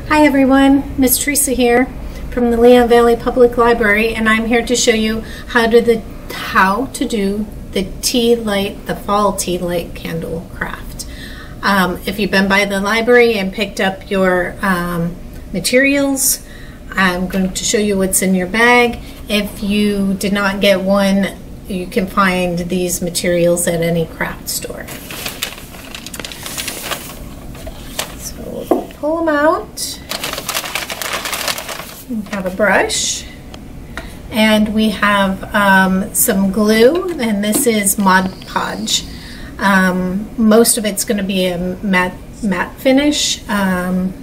Hi everyone, Miss Theresa here from the Leon Valley Public Library, and I'm here to show you how to do the tea light, the fall tea light candle craft. If you've been by the library and picked up your materials, I'm going to show you what's in your bag. If you did not get one, you can find these materials at any craft store. Pull them out. We have a brush, and we have some glue, and this is Mod Podge. Most of it's going to be a matte finish, as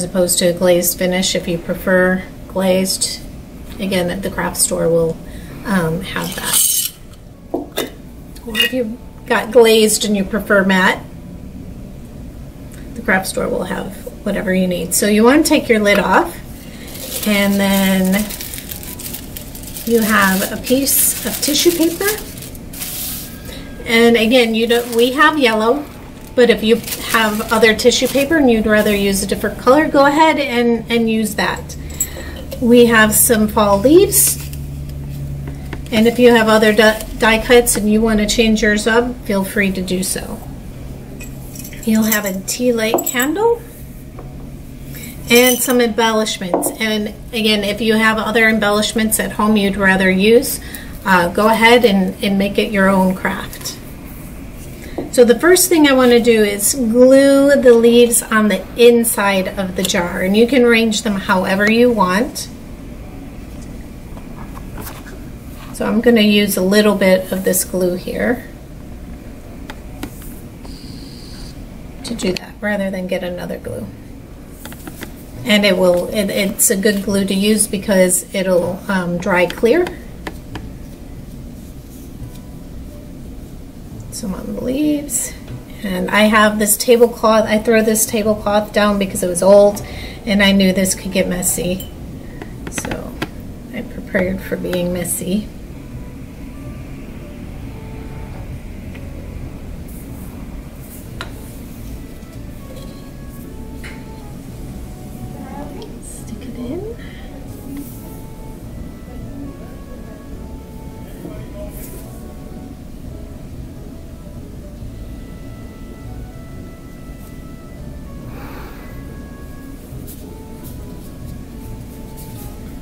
opposed to a glazed finish. If you prefer glazed, again, at the craft store will have that. Or if you've got glazed and you prefer matte, the craft store will have whatever you need. So you want to take your lid off, and then you have a piece of tissue paper. And again, we have yellow, but if you have other tissue paper and you'd rather use a different color, go ahead and use that. We have some fall leaves, and if you have other die cuts and you want to change yours up, feel free to do so. You'll have a tea light candle and some embellishments. And again, if you have other embellishments at home you'd rather use, go ahead and make it your own craft. So the first thing I want to do is glue the leaves on the inside of the jar, and you can arrange them however you want. So I'm going to use a little bit of this glue here to do that, rather than get another glue. And it's a good glue to use because it'll dry clear. Some on the leaves. And I have this tablecloth. I throw this tablecloth down because it was old and I knew this could get messy. So I prepared for being messy.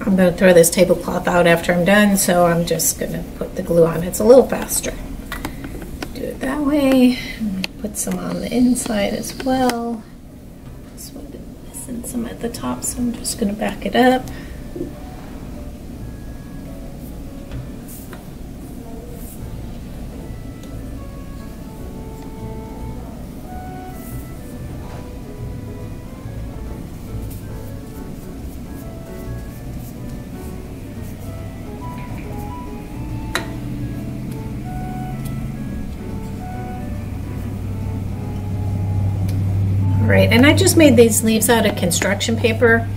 I'm going to throw this tablecloth out after I'm done, so I'm just going to put the glue on. It's a little faster. Do it that way. Put some on the inside as well. This one is missing some at the top, so I'm just going to back it up. Right, and I just made these leaves out of construction paper.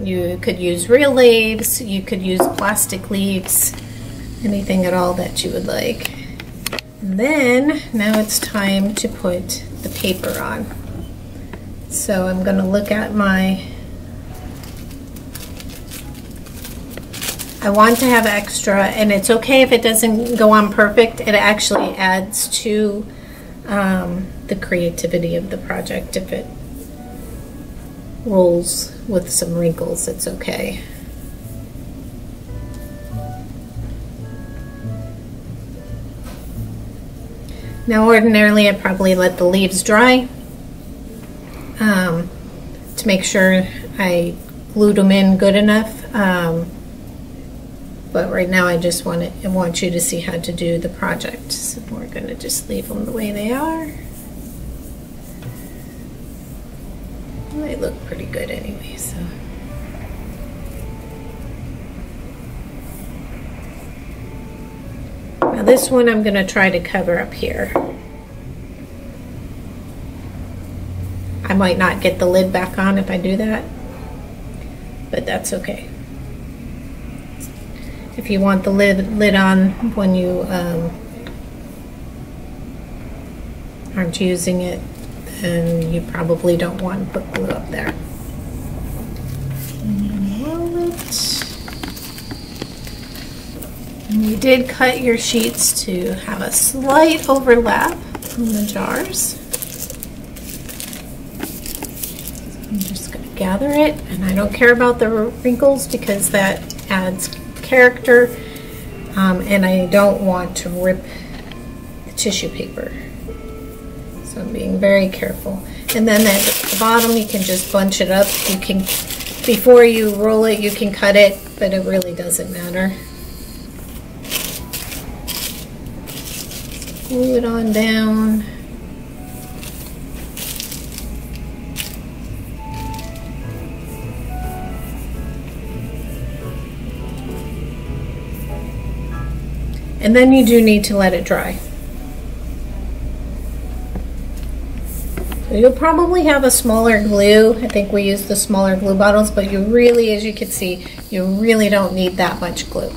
You could use real leaves, you could use plastic leaves, anything at all that you would like. And then, now it's time to put the paper on. So I'm going to look at I want to have extra, and it's okay if it doesn't go on perfect. It actually adds to the creativity of the project. If it rolls with some wrinkles, it's okay. Now ordinarily I'd probably let the leaves dry to make sure I glued them in good enough, but right now I just want you to see how to do the project, so we're going to just leave them the way they are. They look pretty good anyway, so. Now this one I'm going to try to cover up here. I might not get the lid back on if I do that, but that's okay. If you want the lid on when you aren't using it, and you probably don't want to put glue up there. Roll it. And you did cut your sheets to have a slight overlap in the jars. I'm just going to gather it, and I don't care about the wrinkles because that adds character, and I don't want to rip the tissue paper. So I'm being very careful. And then at the bottom you can just bunch it up. You can, before you roll it, you can cut it, but it really doesn't matter. Glue it on down. And then you do need to let it dry. So you'll probably have a smaller glue. I think we use the smaller glue bottles, but you really, as you can see, you really don't need that much glue.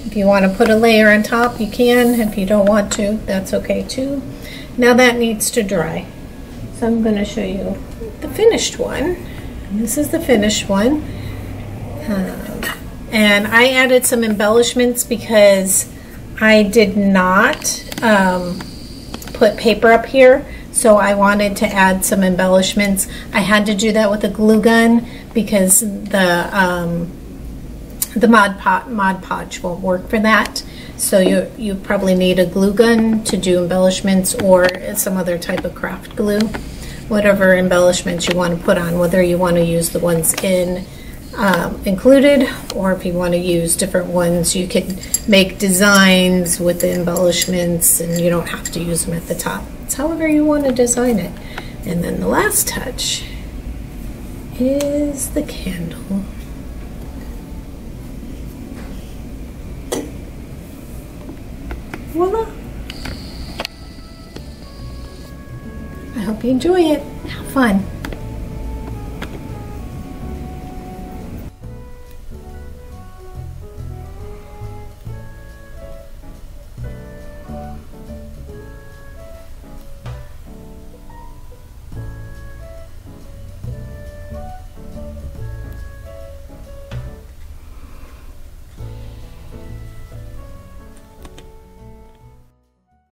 If you want to put a layer on top, you can. If you don't want to, that's okay too. Now that needs to dry. So I'm going to show you the finished one. And this is the finished one. And I added some embellishments because I did not put paper up here, so I wanted to add some embellishments. I had to do that with a glue gun because the Mod Podge won't work for that. So you probably need a glue gun to do embellishments, or some other type of craft glue. Whatever embellishments you want to put on, whether you want to use the ones included, or if you want to use different ones, you can make designs with the embellishments and you don't have to use them at the top. It's however you want to design it. And then the last touch is the candle. Voila! I hope you enjoy it. Have fun.